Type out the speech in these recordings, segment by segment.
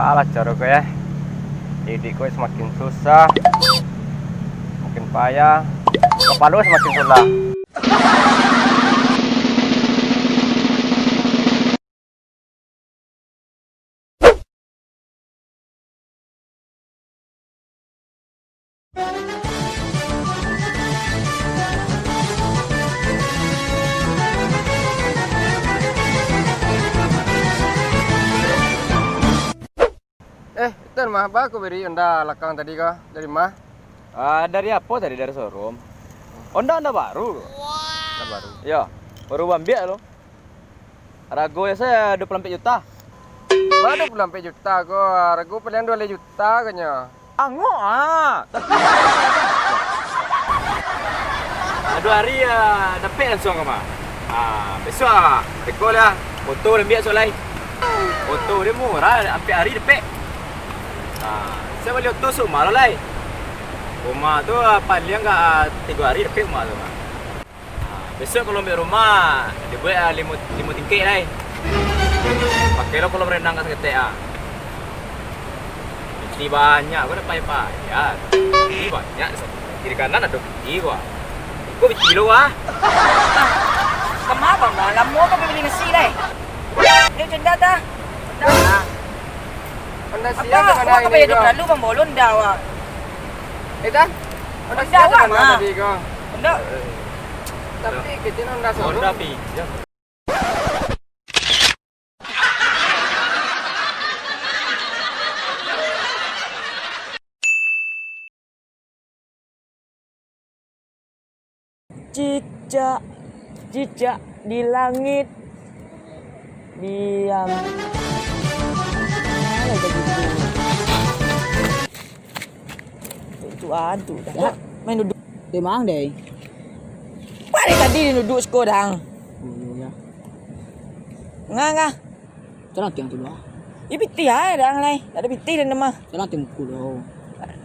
Alah cara gue ya, didik gue semakin susah, semakin payah, kepala gue semakin sulah. Itu mah apa aku beri anda lakang tadi kah dari mah? Dari apa tadi? Dari showroom. Onda baru. Anda baru. Ya, baru ambil lo. Rago ya saya 24 juta. Mana 24 juta kok? Ragu paling 2 juta kayaknya. Ango Aduh hari ya dapat langsung ke mah. Besok lah. Tekol ya. Foto dan biar solai. Foto dia murah, sampai hari dapat. Saya beli auto semua lo lai. Rumah tu paling enggak 3 hari dapat rumah tu mah. Besok kalau ambil rumah, dia buat lima tingkat lai. Pakai lo kalau berenang kat seketek Istri banyak, gua dapat payah. Istri banyak, kiri kanan ada istri gua. Gua bikin lo Kenapa bang? Lama kau beli nasi lai. Ini cendak dah. Anda Apa? siap dengan Kau ini bayar kok? terlalu bang bolon dah wak. Anda Anda siap awak, dengan Ma. tadi kok? Anda Tapi kita anda Honda suruh. pinjam. Cicak di langit diam. Mana tadi tu? Itu adu dah. Main duduk. Dia mang deh. Mana tadi dia duduk sekodang? Ya. Ngah. Jangan tiang tu lah. Ini piti hai dah lai. Tak ada piti dan nama. Jangan tiang ku dah.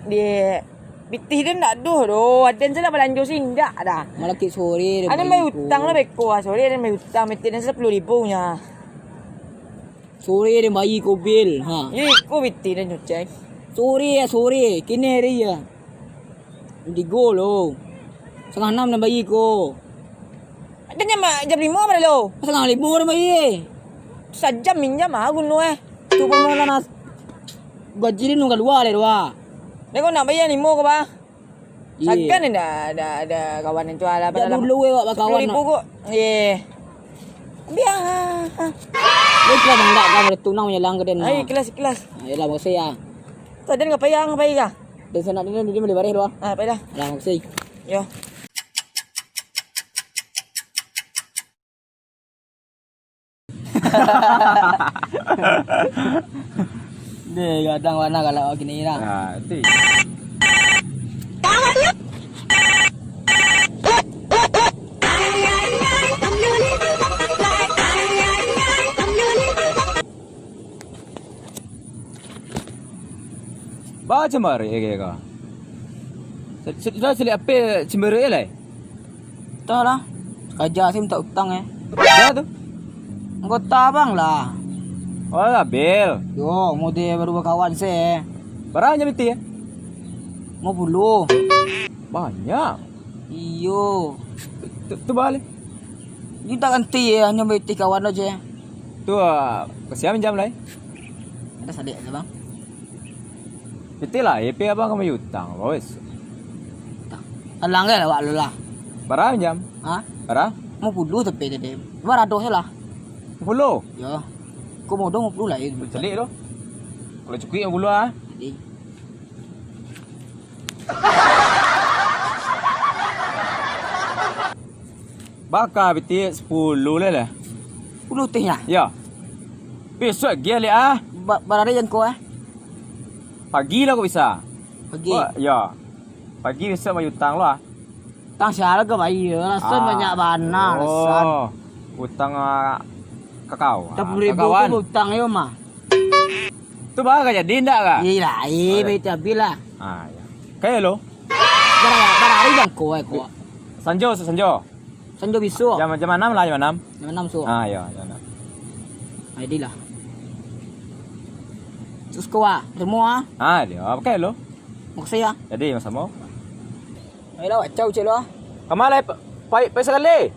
Dia piti dia nak doh doh. Ada saya belanja sindak dah. Malah kit sore dia. Ada mai hutang lah beko ah. Sorry ada mai hutang maintenance 10,000 nya. Sore dia bayi ko bil. Ha. Ye ko piti dan nyucai. Sore. Kini hari ya. Di go lo. 5:30 na bayi ko. Ada jam 5 pada lo. 5:30 na bayi. Sajam minjam ah gunno Tu pa mo na gaji din nung kalwa le doa. Dia kau nak bayar 5 ke ba? Ye. Sakan ni ada kawan yang jual apa Ya dulu we wak kawan. 10,000 kok. Ye. Biar. Lu kira bang dak kamu tunang punya lang keden. Ai kelas. Yalah bang saya. Tak ada ngapain kah? Dan sana dia beli bareh doa. Ah, apa dah? Lah bang saya. Yo. Dia kadang warna kalau gini lah. Itu. Baca cemara ya. Sudah seli apa cemara ya lai? Tak lah. Kerja saya minta utang Ya tu. Engkau tak bang lah. Oh, bil. Yo, mau dia baru berkawan saya. Barang jam itu ya? Mau puluh. Banyak. Iyo. Tu balik. Ni tak ganti ya, hanya beti kawan aja. Tu kesian jam lai. Ada sadik aja bang. Betul lah, EP abang kamu hutang, bos. Alang lah wak lu lah. Barang jam? Ha? Barang? Mau puluh tapi tadi. Baradoh lah. 10. Ya. Kau mau dong 50 lah ya. Celik tu. Kalau cukup yang 10 ah. Jadi. Bakar beti 10 lah. 10 tehnya. Ya. Besok dia le ah. Barada yang kau Pagi lah kau bisa. Pagi. Oh, ya. Pagi besok mau hutang lo ah. Tang siapa ke bayi? Rasan banyak bana rasan. Oh. Hutang kakao. 10,000 kawan. tu utang yo mah. Tu baga jadi ndak kah? Iya, beti abila. Ya. Kayak lo. Barada yang kau Sanjo. Sanjo bisu. Jam 6 lah, jam 6. Jam 6 so. Ya, jam 6. Ai di lah. Terus kau semua Dia pakai lo. mak saya. Jadi masa mau. Ayolah wacau cik lo. Kamalai pai sekali.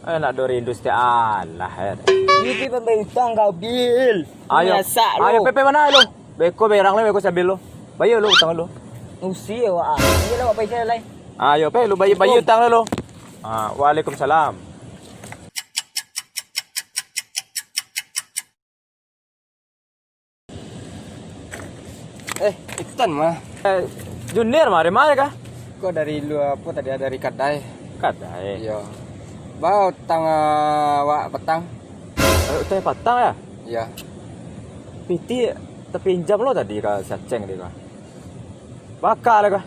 Nak dori industri Allah. Ini pembeli hutang kau bil. Biasa lo. Ayo PP mana lo? Beko berang lo, beko sambil lo. Bayar lo utang lo. Usia wah. Ini lah apa saya lain. Ayo pe lo bayar utang lo. Waalaikumsalam. Ikutan mah. Junior mari mana kah? Kok dari lu apa tadi dari Kadai? Kadai. Iya. Bau tang wak petang. Utang patang ya? Iya. Piti terpinjam lo tadi kah Syaceng dia kah? Bakal kah?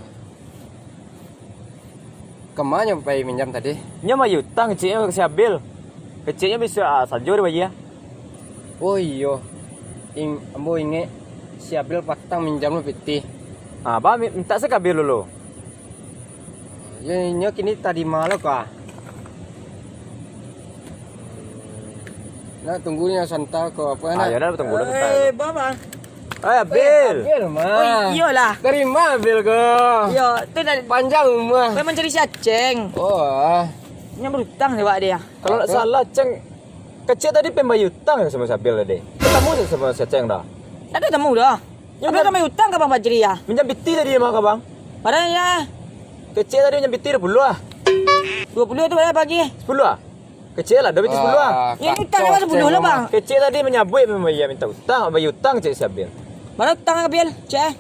Kemana pai minjam tadi? Nya mah utang kecilnya ke Sabil. Kecilnya bisa sajur bayi ya. Oh iya. Ambo inge siabil patang minjam lu piti. Ba minta sekabil lo. Ya nya kini tadi malam kah? Nah tunggunya santai kok apa nak? Ya udah tunggu dulu bentar. Baba. Bil. Bil mah. Iyalah. Dari mana bil kau? Iya, tu dah Panjang mah. memang cari Syaceng. Oh. Nya berhutang dia dia. Kalau tak salah Ceng kecil tadi pembayar utang sama Sabil tadi. Ketemu sama Syaceng dah. Tak ada temu dah. Yang dia kami hutang ke Bang Fajri ya. Minjam biti tadi mah bang. Padahal Kecil tadi minjam biti 10 ah. 20 tu berapa pagi? 10 ah. Kecil lah, dah biti 10 ah. Yang hutang dia 10 lah bang. Kecil tadi menyabui pembayar minta utang, bayar utang Cik Sabil. Mana hutang ke bil? Cek.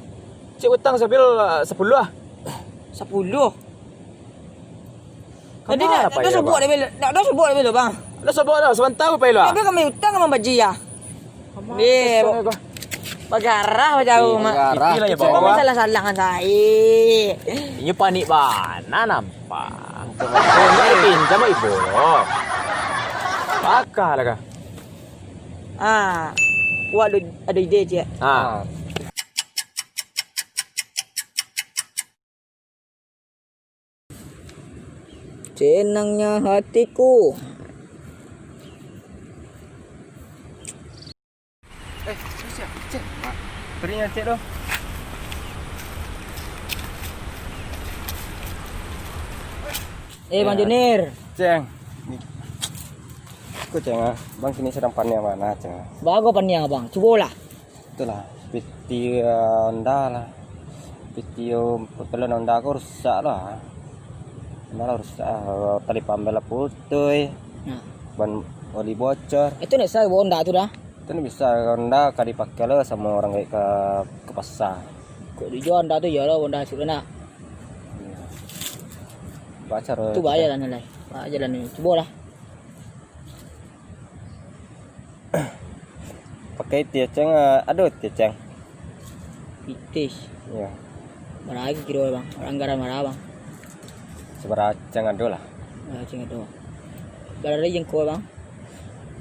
Cik utang Sabil 10 ah. 10. Jadi nak apa dah ya, sebut Bang? dia bil. Dah sebut dia bil bang. Dah sebut dah, sebentar apa lah. Tapi kami hutang ke Bang Fajri ya. Ni bagarah jauh mak. Garah. Itulah ya, Kau Bang. salah-salah kan saya. Ini panik bana nampak. Ini pinjam ibu lo. Bakal lah kah? Wah ada ide je. Senangnya hatiku. Siap, cek. Berinya cek doh. Bang Junir. Ceng. Aku ceng Bang kini sedang panen mana ceng? Bago paniang bang. Coba lah. Itulah piti Honda lah. Piti pepelan Honda aku rusak lah. Honda lah rusak. Tali pambel putih. Nah, Ban oli bocor. itu nih saya Honda tu dah. Itu nih bisa Honda kali dipakai lah sama orang kayak ke pasar. Kok dijual Honda tu ya lah Honda sudah nak. Baca Tu bayar lah nilai. Bayar lah ni. Coba lah. Pakai tia ceng, aduh tia ceng. Pitis. Ya, Marah lagi kira bang. Anggaran marah bang. seberapa ceng aduh lah. Marah cing itu. Berada yang kau bang.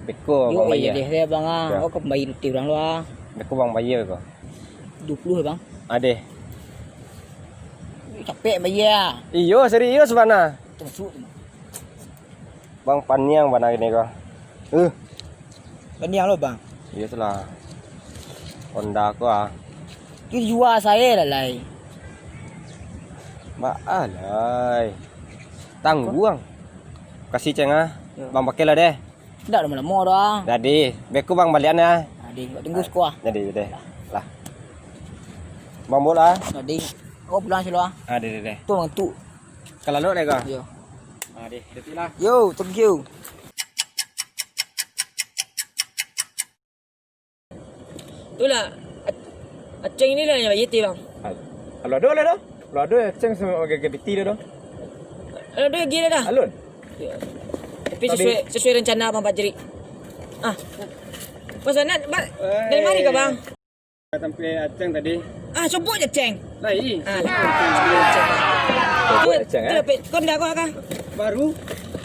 Beko Yo bang iya bayar. deh saya bang Ya. Oh kau bayar rutin orang lu ah. Beko bang bayar kok. 20 bang. Ade. Capek bayar. Iyo serius mana? Termasuk tu. Bang paniang mana ini kok? Paniang lo bang. Iya lah. Honda aku Tu jual saya lah lai. Mbak alay. Tangguang. Kasih ceng Ya. Bang pakai lah deh. Tidak lama-lama dah. Jadi, beku bang balian ya. Adik, tunggu sekolah. Jadi deh. Lah. Bang bola. Adik, kau pulang sih lo ah. Deh. Tu bang tu. Kalau lo deh kok. Yo. Deh, lah. Yo, thank you. Itulah. Aceng ni lah yang bayar bang. Kalau ada lah dah. Kalau ada Ceng sama gege biti dah. Ada dia gila dah. Alun. Tapi sesuai rencana Bang Fajri. Pasal nak dari mana ke bang? Sampai aceng tadi. Sebut je Ceng. Lah iya. Sebut je, Ceng, Kau dah kau kan? Baru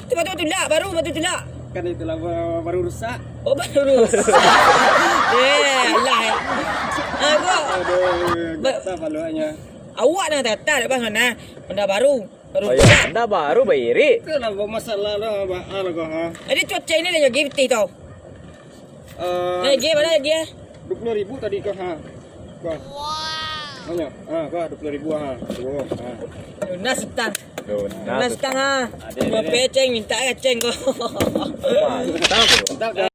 Tu batu tulak, baru batu tulak. kan itulah baru rusak. Oh baru. Alah. Kau Kata paluannya. awak dah tak bang sana. Benda baru. Baru. Oh ya, anda baru bayari. Itulah masalah lah kok. Jadi cuaca ini dah jadi tau. Lagi mana lagi? 20.000 tadi kok Banyak. Kau 20.000 Tuh. Lunas utang. Nah, Lunas utang ah. Ada. Mau peceng minta kaceng kau. Mantap.